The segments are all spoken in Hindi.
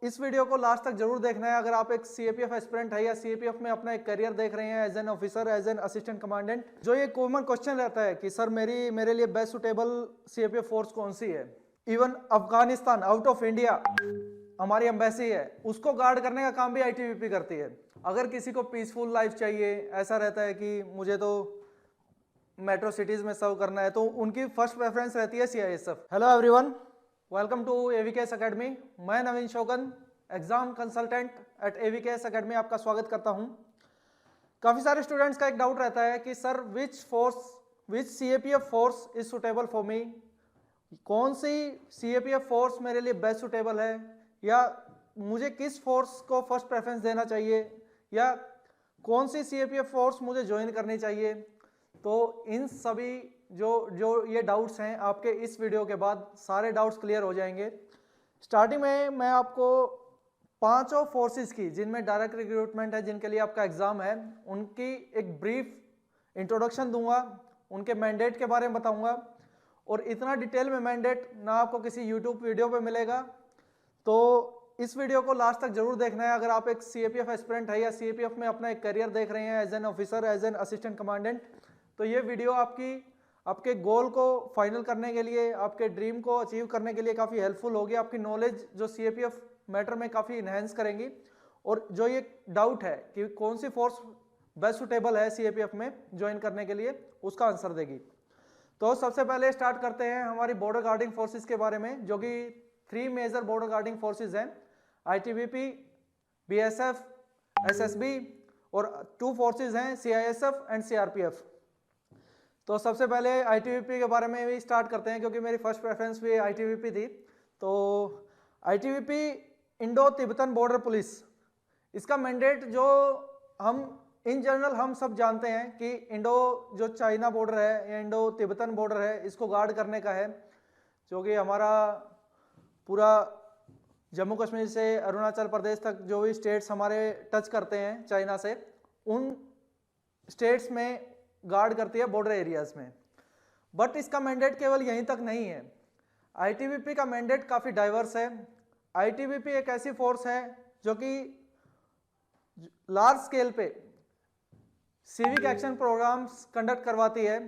इस वीडियो को लास्ट तक जरूर देखना है अगर आप एक सीएपीएफ एस्पिरेंट है या सीएपीएफ में अपना एक करियर देख रहे हैं as an officer, as an assistant commandant. जो ये कॉमन क्वेश्चन रहता है कि सर मेरे लिए बेस्ट सुटेबल सीएपीएफ फोर्स कौन सी है। Even Afghanistan out of India हमारी एम्बेसी है, उसको गार्ड करने का काम भी आईटीबीपी करती है। अगर किसी को पीसफुल लाइफ चाहिए, ऐसा रहता है कि मुझे तो मेट्रो सिटीज में सर्व करना है, तो उनकी फर्स्ट प्रेफरेंस रहती है CISF. Hello everyone, welcome to AVKS academy. मैं Naveen Shokan, exam consultant at AVKS academy, आपका स्वागत करता हूं। काफ़ी सारे स्टूडेंट्स का एक डाउट रहता है कि sir which CAPF force is suitable for me. कौन सी सीएपीएफ फोर्स मेरे लिए बेस्ट सुटेबल है, या मुझे किस फोर्स को फर्स्ट प्रेफरेंस देना चाहिए, या कौन सी सीएपीएफ फोर्स मुझे ज्वाइन करनी चाहिए। तो इन सभी जो ये डाउट्स हैं, आपके इस वीडियो के बाद सारे डाउट्स क्लियर हो जाएंगे। स्टार्टिंग में मैं आपको पांचों फोर्सेस की जिनमें डायरेक्ट रिक्रूटमेंट है, जिनके लिए आपका एग्जाम है, उनकी एक ब्रीफ इंट्रोडक्शन दूंगा, उनके मैंडेट के बारे में बताऊंगा। और इतना डिटेल में मैंडेट ना आपको किसी यूट्यूब वीडियो पे मिलेगा, तो इस वीडियो को लास्ट तक जरूर देखना है अगर आप एक सीएपीएफ एस्पिरेंट है या सीएपीएफ में अपना एक करियर देख रहे हैं as an officer, as an assistant commandant. तो ये वीडियो आपके गोल को फाइनल करने के लिए, आपके ड्रीम को अचीव करने के लिए काफ़ी हेल्पफुल होगी। आपकी नॉलेज जो सीएपीएफ मैटर में काफ़ी इन्हेंस करेंगी, और जो ये डाउट है कि कौन सी फोर्स बेस्ट सुटेबल है सीएपीएफ में ज्वाइन करने के लिए, उसका आंसर देगी। तो सबसे पहले स्टार्ट करते हैं हमारी बॉर्डर गार्डिंग फोर्सेस के बारे में, जो कि 3 मेजर बॉर्डर गार्डिंग फोर्सेस हैं, आईटीबीपी, बीएसएफ, एसएसबी, और 2 फोर्सेस हैं सीआईएसएफ एंड सीआरपीएफ। तो सबसे पहले आईटीबीपी के बारे में भी स्टार्ट करते हैं, क्योंकि मेरी फर्स्ट प्रेफरेंस भी आईटीबीपी थी। तो ITBP Indo Tibetan border police, इसका मैंडेट जो हम इन जनरल हम सब जानते हैं कि इंडो जो चाइना बॉर्डर है या इंडो तिब्बतन बॉर्डर है, इसको गार्ड करने का है, जो कि हमारा पूरा जम्मू कश्मीर से अरुणाचल प्रदेश तक जो भी स्टेट्स हमारे टच करते हैं चाइना से, उन स्टेट्स में गार्ड करती है बॉर्डर एरियाज में। बट इसका मैंडेट केवल यहीं तक नहीं है, आईटीबीपी का मैंडेट काफ़ी डाइवर्स है। आईटीबीपी एक ऐसी फोर्स है जो कि लार्ज स्केल पे सिविक एक्शन प्रोग्राम्स कंडक्ट करवाती है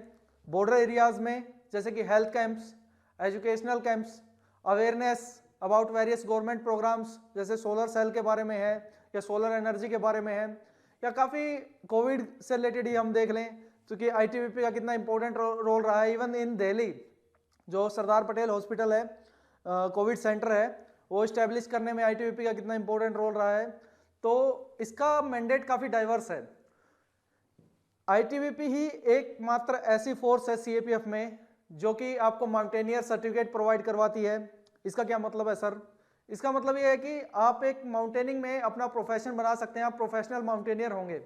बॉर्डर एरियाज में, जैसे कि health camps, educational camps, awareness about various government programs, जैसे सोलर सेल के बारे में है या सोलर एनर्जी के बारे में है, या काफ़ी कोविड से रिलेटेड ही हम देख लें, क्योंकि आईटीबीपी का कितना इंपॉर्टेंट रोल रहा है। इवन इन दिल्ली जो सरदार पटेल हॉस्पिटल है, कोविड सेंटर है, वो इस्टेब्लिश करने में आईटीबीपी का कितना इंपॉर्टेंट रोल रहा है। तो इसका मैंडेट काफ़ी डाइवर्स है। आईटीबीपी ही एकमात्र ऐसी फोर्स है सीएपीएफ में जो कि आपको माउंटेनियर सर्टिफिकेट प्रोवाइड करवाती है। इसका क्या मतलब है सर? इसका मतलब ये है कि आप एक माउंटेनिंग में अपना प्रोफेशन बना सकते हैं, आप प्रोफेशनल माउंटेनियर होंगे।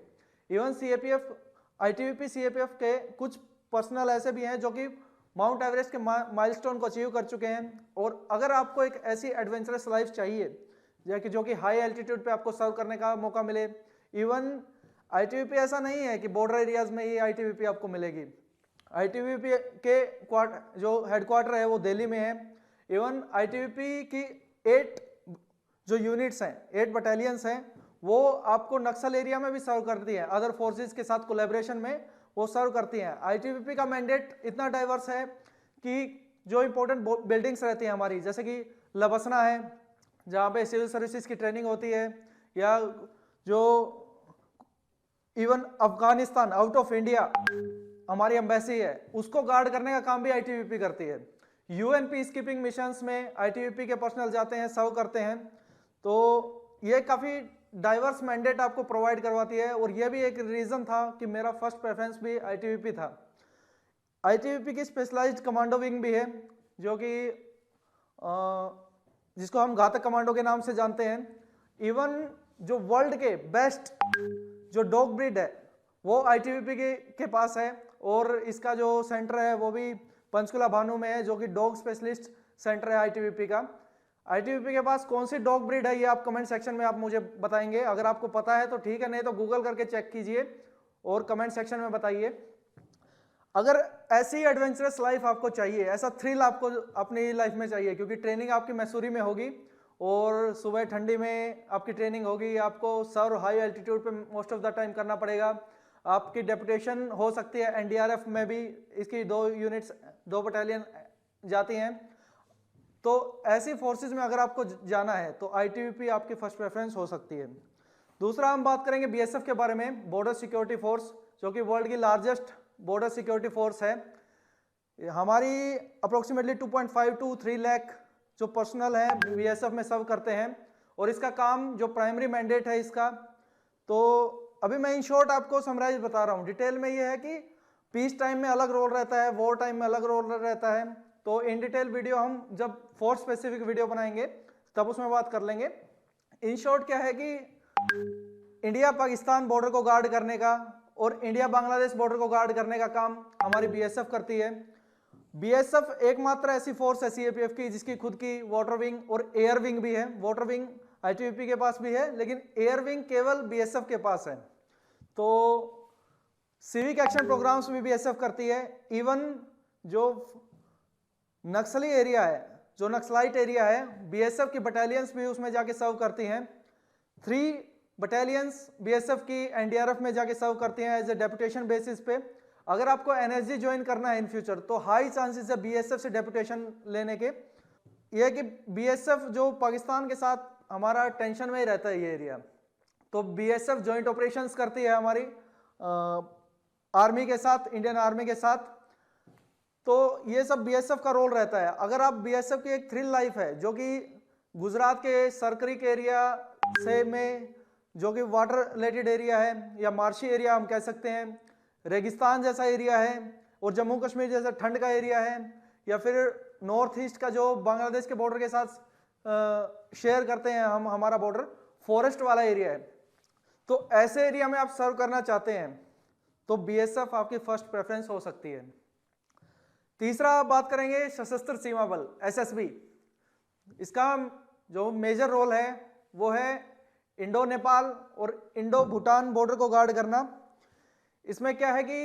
इवन सीएपीएफ, आईटीबीपी सीएपीएफ के कुछ पर्सनल ऐसे भी हैं जो कि माउंट एवरेस्ट के माइलस्टोन को अचीव कर चुके हैं। और अगर आपको एक ऐसी एडवेंचरस लाइफ चाहिए जो कि हाई एल्टीट्यूड पे आपको सर्व करने का मौका मिले, इवन आईटीबीपी ऐसा नहीं है कि बॉर्डर एरियाज में ही आईटीबीपी आपको मिलेगी। आईटीबीपी के जो हेडक्वार्टर है वो दिल्ली में है। इवन आईटीबीपी की 8 जो यूनिट्स हैं, 8 बटालियंस हैं, वो आपको नक्सल एरिया में भी सर्व करती हैं, अदर फोर्सेस के साथ कोलैबोरेशन में वो सर्व करती हैं। आईटीबीपी का मैंडेट इतना डाइवर्स है कि जो इंपॉर्टेंट बिल्डिंग्स रहती हैं हमारी, जैसे कि लबसना है जहाँ पे सिविल सर्विसेज की ट्रेनिंग होती है, या जो even Afghanistan out of India हमारी एम्बेसी है, उसको गार्ड करने का काम भी आईटीबीपी करती है। यूएन पीस कीपिंग मिशंस में आईटीबीपी के पर्सनल जाते हैं, सर्व करते हैं। तो ये काफ़ी डाइवर्स मैंडेट आपको प्रोवाइड करवाती है, और ये भी एक रीज़न था कि मेरा फर्स्ट प्रेफरेंस भी आईटीबीपी था। आईटीबीपी की स्पेशलाइज्ड कमांडो विंग भी है, जो कि जिसको हम घातक कमांडो के नाम से जानते हैं। इवन जो वर्ल्ड के बेस्ट जो डॉग ब्रीड है वो आईटीबीपी के पास है, और इसका जो सेंटर है वो भी पंचकुला भानु में है, जो कि डॉग स्पेशलिस्ट सेंटर है आईटीबीपी का। आईटीबीपी के पास कौन सी डॉग ब्रीड है ये आप कमेंट सेक्शन में आप मुझे बताएंगे। अगर आपको पता है तो ठीक है, नहीं तो गूगल करके चेक कीजिए और कमेंट सेक्शन में बताइए। अगर ऐसी एडवेंचरस लाइफ आपको चाहिए, ऐसा थ्रिल आपको अपनी लाइफ में चाहिए, क्योंकि ट्रेनिंग आपकी मैसूरी में होगी और सुबह ठंडी में आपकी ट्रेनिंग होगी, आपको सर्व हाई एल्टीट्यूड पे मोस्ट ऑफ द टाइम करना पड़ेगा। आपकी डेपुटेशन हो सकती है एनडीआरएफ में भी, इसकी 2 यूनिट्स 2 बटालियन जाती हैं। तो ऐसी फोर्सेस में अगर आपको जाना है तो आईटीबीपी आपकी फर्स्ट प्रेफरेंस हो सकती है। दूसरा हम बात करेंगे बीएसएफ के बारे में, बॉर्डर सिक्योरिटी फोर्स, जो कि वर्ल्ड की लार्जेस्ट बॉर्डर सिक्योरिटी फोर्स है। हमारी अप्रोक्सीमेटली 2.5 to 3 लाख जो पर्सनल है बीएसएफ में सर्व करते हैं, और इसका काम जो प्राइमरी मैंडेट है इसका, तो अभी मैं इन शॉर्ट आपको समराइज बता रहा हूँ। डिटेल में ये है कि पीस टाइम में अलग रोल रहता है, वॉर टाइम में अलग रोल रहता है। तो इन डिटेल वीडियो हम जब फोर्स स्पेसिफिक वीडियो बनाएंगे तब उसमें बात कर लेंगे। इन शॉर्ट क्या है कि इंडिया पाकिस्तान बॉर्डर को गार्ड करने का और इंडिया बांग्लादेश बॉर्डर को गार्ड करने का काम हमारी बीएसएफ करती है। बीएसएफ एकमात्र ऐसी फोर्स है सीएपीएफ की जिसकी खुद की वाटर विंग और एयर विंग भी है। वाटर विंग आईटीबीपी के पास भी है, लेकिन एयर विंग केवल बीएसएफ के पास है। तो सिविक एक्शन प्रोग्राम्स भी बीएसएफ करती है। इवन जो नक्सली एरिया है, जो नक्सलाइट एरिया है, बीएसएफ की बटालियंस भी उसमें जाके सर्व करती हैं। 3 बटालियंस बीएसएफ की एनडीआरएफ में जाके सर्व करती हैं एज ए डेपुटेशन बेसिस पे। अगर आपको एनएसजी ज्वाइन करना है इन फ्यूचर तो हाई चांसेस है बीएसएफ से डेपुटेशन लेने के। यह है कि बीएसएफ जो पाकिस्तान के साथ हमारा टेंशन में ही रहता है ये एरिया, तो बीएसएफ जॉइंट ऑपरेशंस करती है हमारी आर्मी के साथ, इंडियन आर्मी के साथ। तो ये सब बीएसएफ का रोल रहता है। अगर आप बीएसएफ की एक थ्रिल लाइफ है जो कि गुजरात के सरक्रिक एरिया से में, जो कि वाटर रिलेटेड एरिया है या मार्शी एरिया हम कह सकते हैं, रेगिस्तान जैसा एरिया है, और जम्मू कश्मीर जैसा ठंड का एरिया है, या फिर नॉर्थ ईस्ट का जो बांग्लादेश के बॉर्डर के साथ शेयर करते हैं हम, हमारा बॉर्डर फॉरेस्ट वाला एरिया है, तो ऐसे एरिया में आप सर्व करना चाहते हैं तो बीएसएफ आपकी फर्स्ट प्रेफरेंस हो सकती है। तीसरा बात करेंगे सशस्त्र सीमा बल एसएसबी। इसका जो मेजर रोल है वो है इंडो नेपाल और इंडो भूटान बॉर्डर को गार्ड करना। इसमें क्या है कि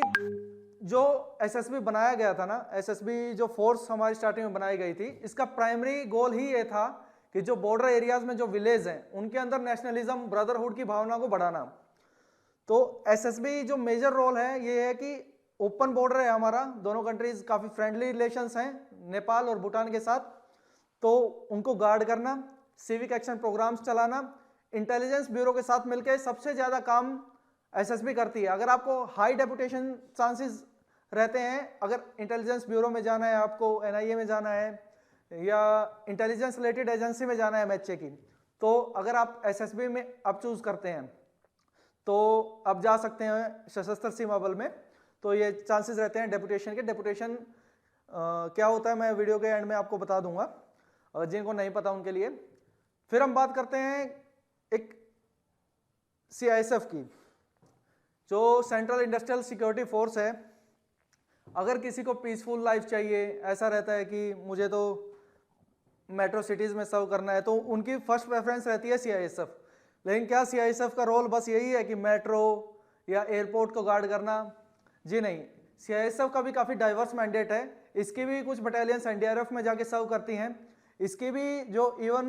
जो एसएसबी बनाया गया था ना, एसएसबी जो फोर्स हमारी स्टार्टिंग में बनाई गई थी, इसका प्राइमरी गोल ही ये था कि जो बॉर्डर एरियाज में जो विलेज हैं उनके अंदर नेशनलिज्म, ब्रदरहुड की भावना को बढ़ाना। तो एसएसबी जो मेजर रोल है ये है कि ओपन बॉर्डर है हमारा, दोनों कंट्रीज काफी फ्रेंडली रिलेशंस हैं नेपाल और भूटान के साथ, तो उनको गार्ड करना, सिविक एक्शन प्रोग्राम्स चलाना, इंटेलिजेंस ब्यूरो के साथ मिलकर सबसे ज्यादा काम एसएसबी करती है। अगर आपको हाई डेपुटेशन चांसेस रहते हैं, अगर इंटेलिजेंस ब्यूरो में जाना है, आपको एनआईए में जाना है या इंटेलिजेंस रिलेटेड एजेंसी में जाना है एमएचए की, तो अगर आप एसएसबी में आप चूज करते हैं तो आप जा सकते हैं सशस्त्र सीमा बल में। तो ये चांसेस रहते हैं डेपुटेशन के। डेपुटेशन क्या होता है मैं वीडियो के एंड में आपको बता दूंगा, जिनको नहीं पता उनके लिए। फिर हम बात करते हैं एक सीआईएसएफ की, जो सेंट्रल इंडस्ट्रियल सिक्योरिटी फोर्स है। अगर किसी को पीसफुल लाइफ चाहिए, ऐसा रहता है कि मुझे तो मेट्रो सिटीज में सर्व करना है, तो उनकी फर्स्ट प्रेफरेंस रहती है सीआईएसएफ। लेकिन क्या सीआईएसएफ का रोल बस यही है कि मेट्रो या एयरपोर्ट को गार्ड करना? जी नहीं, सीआईएसएफ का भी काफ़ी डाइवर्स मैंडेट है। इसकी भी कुछ बटालियंस एनडीआरएफ में जाके सर्व करती हैं। इसकी भी जो इवन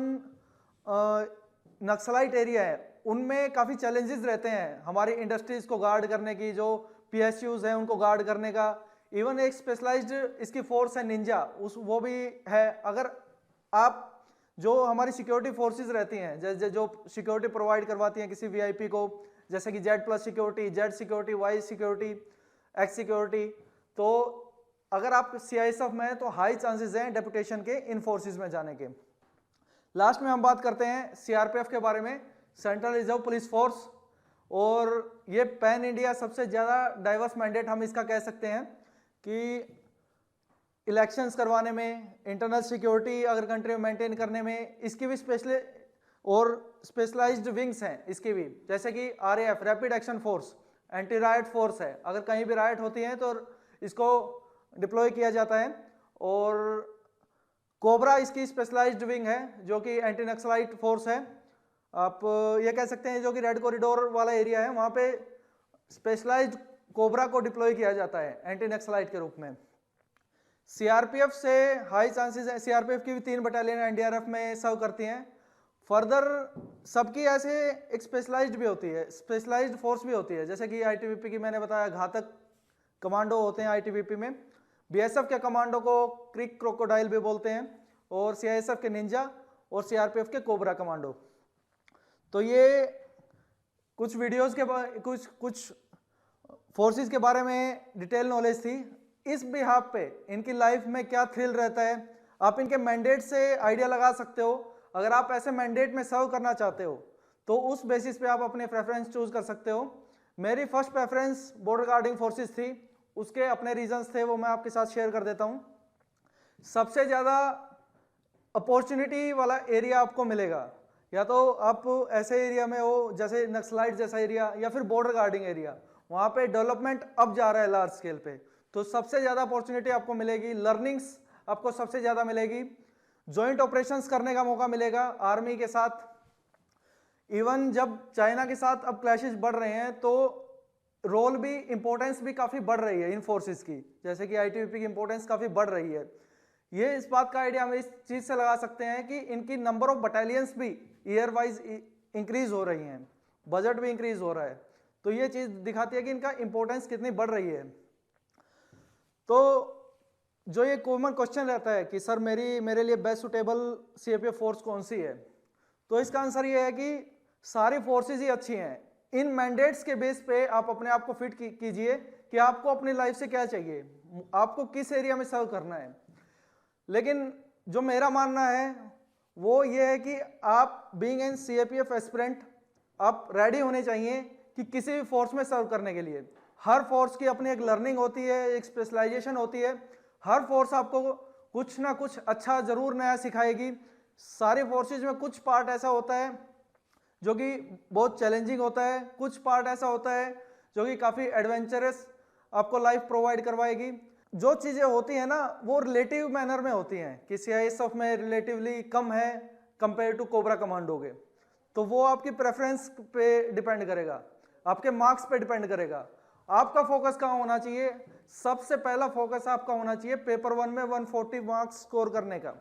नक्सलाइट एरिया है उनमें काफ़ी चैलेंजेस रहते हैं हमारी इंडस्ट्रीज को गार्ड करने की, जो पीएसयूज हैं उनको गार्ड करने का। इवन एक स्पेशलाइज्ड इसकी फोर्स है निंजा, वो भी है। अगर आप जो हमारी सिक्योरिटी फोर्सेस रहती हैं, जैसे जो सिक्योरिटी प्रोवाइड करवाती हैं किसी वीआईपी को, जैसे कि Z plus security, Z security, Y security, X security, तो अगर आप सीआईएसएफ में हैं तो हाई चांसेस हैं डेपुटेशन के इन फोर्सेस में जाने के। लास्ट में हम बात करते हैं सीआरपीएफ के बारे में, सेंट्रल रिजर्व पुलिस फोर्स, और ये पैन इंडिया सबसे ज़्यादा डाइवर्स मैंडेट हम इसका कह सकते हैं कि इलेक्शंस करवाने में, इंटरनल सिक्योरिटी अगर कंट्री में मेंटेन करने में, इसकी भी स्पेशलाइज्ड विंग्स हैं इसकी भी, जैसे कि RAF rapid action force, anti right force है। अगर कहीं भी राइट होती है तो इसको डिप्लॉय किया जाता है। और कोबरा इसकी स्पेशलाइज्ड विंग है जो कि एंटी नक्सलाइट फोर्स है। आप ये कह सकते हैं जो कि रेड कॉरिडोर वाला एरिया है, वहाँ पे स्पेशलाइज्ड कोबरा को डिप्लॉय किया जाता है एंटी नक्सलाइट के रूप में। सीआरपीएफ से हाई चांसेस है, सीआरपीएफ की भी 3 बटालियन एनडीआरएफ में सर्व करती हैं, फर्दर सबकी ऐसे एक स्पेशलाइज्ड भी होती है, स्पेशलाइज्ड फोर्स भी होती है, जैसे कि आईटीबीपी की मैंने बताया घातक कमांडो होते हैं आईटीबीपी में। बीएसएफ के कमांडो को क्रिक क्रोकोडाइल भी बोलते हैं, और सीआईएसएफ के निंजा और सीआरपीएफ के कोबरा कमांडो। तो ये कुछ वीडियोस के कुछ फोर्सेस के बारे में डिटेल नॉलेज थी। इस बिहाफ पे इनकी लाइफ में क्या थ्रिल रहता है, आप इनके मैंडेट से आइडिया लगा सकते हो। अगर आप ऐसे मैंडेट में सर्व करना चाहते हो तो उस बेसिस पे आप अपने प्रेफरेंस चूज कर सकते हो। मेरी first preference border guarding forces थी, उसके अपने रीजंस थे, वो मैं आपके साथ शेयर कर देता हूँ। सबसे ज़्यादा अपॉर्चुनिटी वाला एरिया आपको मिलेगा, या तो आप ऐसे एरिया में हो जैसे नक्सलाइट जैसा एरिया या फिर बॉर्डर गार्डिंग एरिया, वहाँ पे डेवलपमेंट अब जा रहा है लार्ज स्केल पे, तो सबसे ज़्यादा अपॉर्चुनिटी आपको मिलेगी। लर्निंग्स आपको सबसे ज़्यादा मिलेगी, जॉइंट ऑपरेशंस करने का मौका मिलेगा आर्मी के साथ। इवन जब चाइना के साथ अब क्लैशेस बढ़ रहे हैं तो रोल भी, इंपॉर्टेंस भी काफ़ी बढ़ रही है इन फोर्सेस की, जैसे कि आईटीबीपी की इंपॉर्टेंस काफ़ी बढ़ रही है। ये इस बात का आइडिया हम इस चीज़ से लगा सकते हैं कि इनकी नंबर ऑफ बटालियंस भी ईयर वाइज इंक्रीज हो रही हैं, बजट भी इंक्रीज हो रहा है, तो ये चीज़ दिखाती है कि इनका इंपॉर्टेंस कितनी बढ़ रही है। तो जो ये कॉमन क्वेश्चन रहता है कि सर मेरे लिए बेस्ट सुटेबल सीएपीएफ फोर्स कौन सी है, तो इसका आंसर ये है कि सारी फोर्सेस ही अच्छी हैं। इन मैंडेट्स के बेस पे आप अपने आप को फिट कीजिए कि आपको अपनी लाइफ से क्या चाहिए, आपको किस एरिया में सर्व करना है। लेकिन जो मेरा मानना है वो ये है कि आप बीइंग एन सीएपीएफ एस्पिरेंट आप रेडी होने चाहिए कि किसी भी फोर्स में सर्व करने के लिए। हर फोर्स की अपनी एक लर्निंग होती है, एक स्पेशलाइजेशन होती है, हर फोर्स आपको कुछ ना कुछ अच्छा जरूर नया सिखाएगी। सारे फोर्सेज में कुछ पार्ट ऐसा होता है जो कि बहुत चैलेंजिंग होता है, कुछ पार्ट ऐसा होता है जो कि काफ़ी एडवेंचरस आपको लाइफ प्रोवाइड करवाएगी। जो चीज़ें होती हैं ना वो रिलेटिव मैनर में होती हैं कि सीआईएसएफ में रिलेटिवली कम है कंपेयर टू कोबरा कमांडो के, तो वो आपकी प्रेफरेंस पे डिपेंड करेगा, आपके मार्क्स पे डिपेंड करेगा। आपका फोकस कहाँ होना चाहिए, सबसे पहला फोकस आपका होना चाहिए पेपर 1 में 140 मार्क्स स्कोर करने का।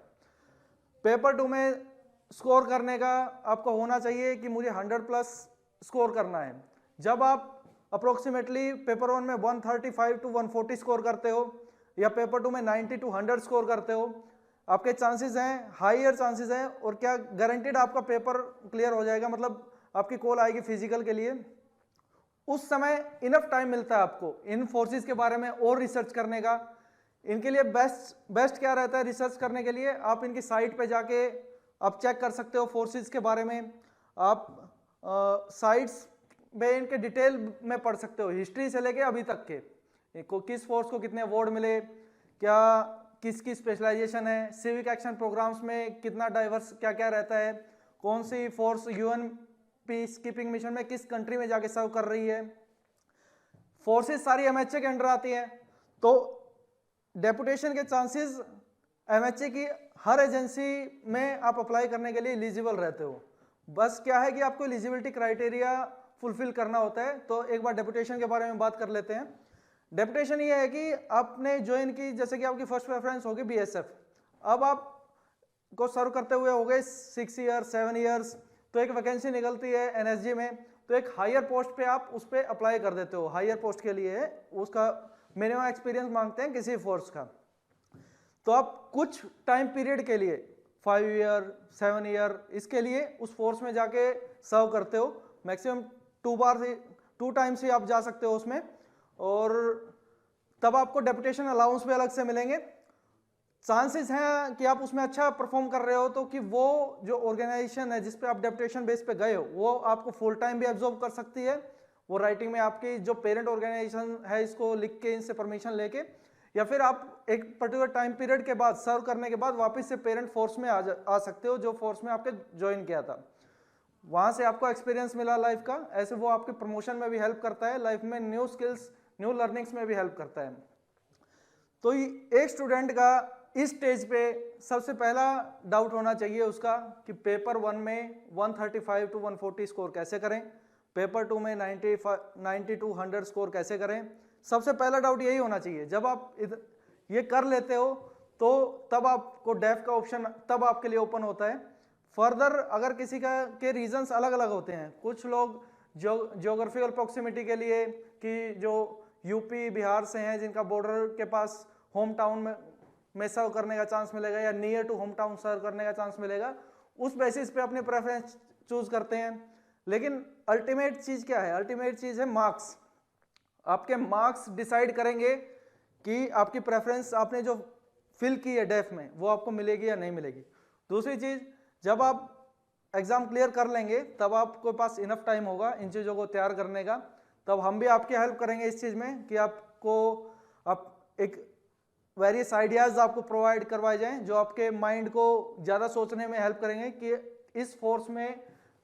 पेपर 2 में स्कोर करने का आपको होना चाहिए कि मुझे 100+ स्कोर करना है। जब आप अप्रोक्सीमेटली पेपर 1 में 135 to 140 स्कोर करते हो या पेपर 2 में 90 to 100 स्कोर करते हो, आपके चांसेस हैं, हाईयर चांसेस हैं, और क्या गारंटीड आपका पेपर क्लियर हो जाएगा, मतलब आपकी कॉल आएगी फिजिकल के लिए। उस समय इनफ टाइम मिलता है आपको इन फोर्सेस के बारे में और रिसर्च करने का। इनके लिए बेस्ट क्या रहता है रिसर्च करने के लिए, आप इनकी साइट पे जाके आप चेक कर सकते हो फोर्सेस के बारे में, आप साइट्स पे इनके डिटेल में पढ़ सकते हो, हिस्ट्री से लेके अभी तक के किस फोर्स को कितने अवार्ड मिले, क्या किसकी स्पेशलाइजेशन है, सिविक एक्शन प्रोग्राम्स में कितना डाइवर्स क्या क्या रहता है, कौन सी force UN peacekeeping mission में किस कंट्री में जाके सर्व कर रही है। फोर्सेस सारी एमएचए के अंडर आती है, तो डेपुटेशन के चांसेस एमएचए की हर एजेंसी में आप अप्लाई करने के लिए एलिजिबल रहते हो। बस क्या है कि आपको एलिजिबिलिटी क्राइटेरिया फुलफिल करना होता है। तो एक बार डेपुटेशन के बारे में बात कर लेते हैं। डेपुटेशन ये है कि आपने ज्वाइन की, जैसे कि आपकी फर्स्ट प्रेफरेंस होगी बीएसएफ, अब आप को सर्व करते हुए हो गए 6 ईयर्स 7 ईयर्स, तो एक वैकेंसी निकलती है एनएसजी में, तो एक हायर पोस्ट पे आप उस पर अप्लाई कर देते हो। हायर पोस्ट के लिए उसका मिनिमम एक्सपीरियंस मांगते हैं किसी फोर्स का, तो आप कुछ टाइम पीरियड के लिए 5 ईयर 7 ईयर इसके लिए उस फोर्स में जाके सर्व करते हो। मैक्सिमम 2 टाइम्स ही आप जा सकते हो उसमें, और तब आपको डेपुटेशन अलाउंस भी अलग से मिलेंगे। चांसेस हैं कि आप उसमें अच्छा परफॉर्म कर रहे हो तो कि वो जो ऑर्गेनाइजेशन है जिस पे आप डेपुटेशन बेस पे गए हो वो आपको फुल टाइम भी एब्जॉर्ब कर सकती है। वो राइटिंग में आपकी जो पेरेंट ऑर्गेनाइजेशन है इसको लिख के इनसे परमिशन लेके, या फिर आप एक पर्टिकुलर टाइम पीरियड के बाद सर्व करने के बाद वापस से पेरेंट फोर्स में आ सकते हो जो फोर्स में आपके ज्वाइन किया था। वहां से आपको एक्सपीरियंस मिला लाइफ का, ऐसे वो आपके प्रमोशन में भी हेल्प करता है, लाइफ में न्यू स्किल्स न्यू लर्निंग्स में भी हेल्प करता है। तो एक स्टूडेंट का इस स्टेज पे सबसे पहला डाउट होना चाहिए उसका कि पेपर 1 में 135 to 140 स्कोर कैसे करें, पेपर 2 में 90 to 100 स्कोर कैसे करें। सबसे पहला डाउट यही होना चाहिए। जब आप ये कर लेते हो तो तब आपको डेफ का ऑप्शन तब आपके लिए ओपन होता है। फर्दर अगर किसी का के रीजंस अलग अलग होते हैं, कुछ लोग ज्योग्राफिकल प्रॉक्सिमिटी के लिए कि जो यूपी बिहार से हैं जिनका बॉर्डर के पास होम टाउन में सर्व करने का चांस मिलेगा या नियर टू होम टाउन सर्व करने का चांस मिलेगा, उस बेसिस पे अपने प्रेफरेंस चूज करते हैं। लेकिन अल्टीमेट चीज क्या है? अल्टीमेट चीज है मार्क्स। आपके मार्क्स डिसाइड करेंगे कि आपकी प्रेफरेंस आपने जो फिल की है डेफ में वो आपको मिलेगी या नहीं मिलेगी। दूसरी चीज, जब आप एग्जाम क्लियर कर लेंगे तब आपके पास इनफ टाइम होगा इन चीज़ों को तैयार करने का, तब हम भी आपकी हेल्प करेंगे इस चीज़ में कि आपको आप एक वेरियस आइडियाज़ आपको प्रोवाइड करवाए जाएं जो आपके माइंड को ज़्यादा सोचने में हेल्प करेंगे कि इस फोर्स में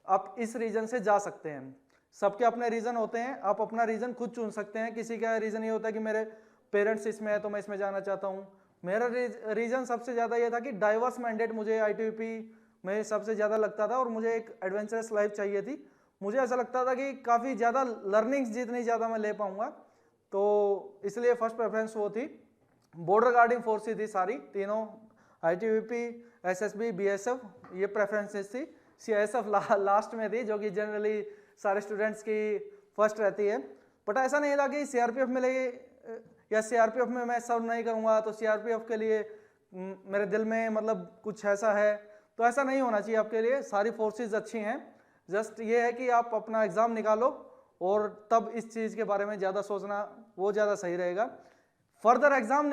आप इस रीजन से जा सकते हैं। सबके अपने रीज़न होते हैं, आप अपना रीज़न खुद चुन सकते हैं। किसी का रीज़न ये होता है कि मेरे पेरेंट्स इसमें है तो मैं इसमें जाना चाहता हूँ। मेरा रीज़न सबसे ज़्यादा ये था कि डाइवर्स मैंडेट मुझे ITBP में सबसे ज़्यादा लगता था और मुझे एक एडवेंचरस लाइफ चाहिए थी। मुझे ऐसा लगता था कि काफ़ी ज़्यादा लर्निंग्स जितनी ज़्यादा मैं ले पाऊँगा, तो इसलिए फर्स्ट प्रेफरेंस वो थी। बॉर्डर गार्डिंग फोर्स थी सारी तीनों, ITBP, SSB, BSF, ये प्रेफरेंसेस थी। CISF लास्ट में थी जो कि जनरली सारे स्टूडेंट्स की फर्स्ट रहती है। बट ऐसा नहीं था कि CRPF मिलेगी या CRPF में मैं सर्व नहीं करूँगा तो CRPF के लिए मेरे दिल में मतलब कुछ ऐसा है, तो ऐसा नहीं होना चाहिए आपके लिए। सारी फोर्सेस अच्छी हैं, जस्ट ये है कि आप अपना एग्ज़ाम निकालो और तब इस चीज़ के बारे में ज़्यादा सोचना वो ज़्यादा सही रहेगा। फर्दर एग्ज़ाम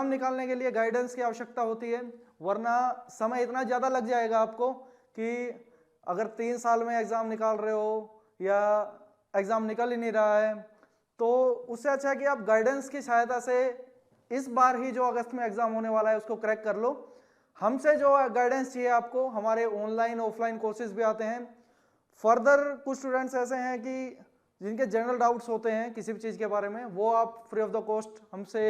निकालने के लिए गाइडेंस की आवश्यकता होती है, वरना समय इतना ज़्यादा लग जाएगा आपको कि अगर 3 साल में एग्ज़ाम निकाल रहे हो या एग्ज़ाम निकल ही नहीं रहा है, तो उससे अच्छा है कि आप गाइडेंस की सहायता से इस बार ही जो अगस्त में एग्ज़ाम होने वाला है उसको क्रैक कर लो। हमसे जो गाइडेंस चाहिए आपको, हमारे ऑनलाइन ऑफलाइन कोर्सेज भी आते हैं। फर्दर कुछ स्टूडेंट्स ऐसे हैं कि जिनके जनरल डाउट्स होते हैं किसी भी चीज़ के बारे में, वो आप फ्री ऑफ द कॉस्ट हमसे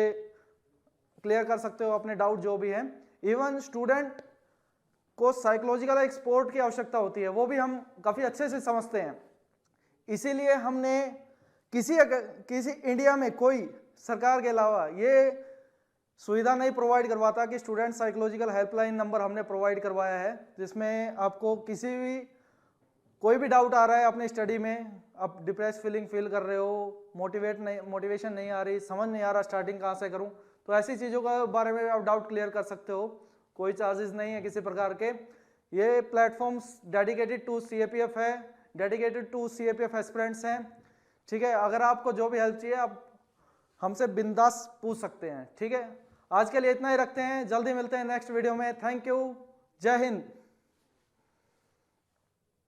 क्लियर कर सकते हो अपने डाउट जो भी हैं। इवन स्टूडेंट को साइकोलॉजिकल एक सपोर्ट की आवश्यकता होती है, वो भी हम काफ़ी अच्छे से समझते हैं। इसीलिए हमने किसी इंडिया में कोई सरकार के अलावा ये सुविधा नहीं प्रोवाइड करवाता कि स्टूडेंट साइकोलॉजिकल हेल्पलाइन नंबर हमने प्रोवाइड करवाया है, जिसमें आपको कोई भी डाउट आ रहा है अपनी स्टडी में, आप डिप्रेस फील कर रहे हो, मोटिवेशन नहीं आ रही, समझ नहीं आ रहा स्टार्टिंग कहाँ से करूँ, तो ऐसी चीज़ों के बारे में आप डाउट क्लियर कर सकते हो। कोई चार्जेस नहीं है किसी प्रकार के। ये प्लेटफॉर्म्स डेडिकेटेड टू CAPF है, डेडिकेटेड टू CAPF एस्पिरेंट्स हैं। ठीक है, अगर आपको जो भी हेल्प चाहिए आप हमसे बिंदास पूछ सकते हैं। ठीक है, आज के लिए इतना ही रखते हैं, जल्दी मिलते हैं नेक्स्ट वीडियो में। थैंक यू, जय हिंद।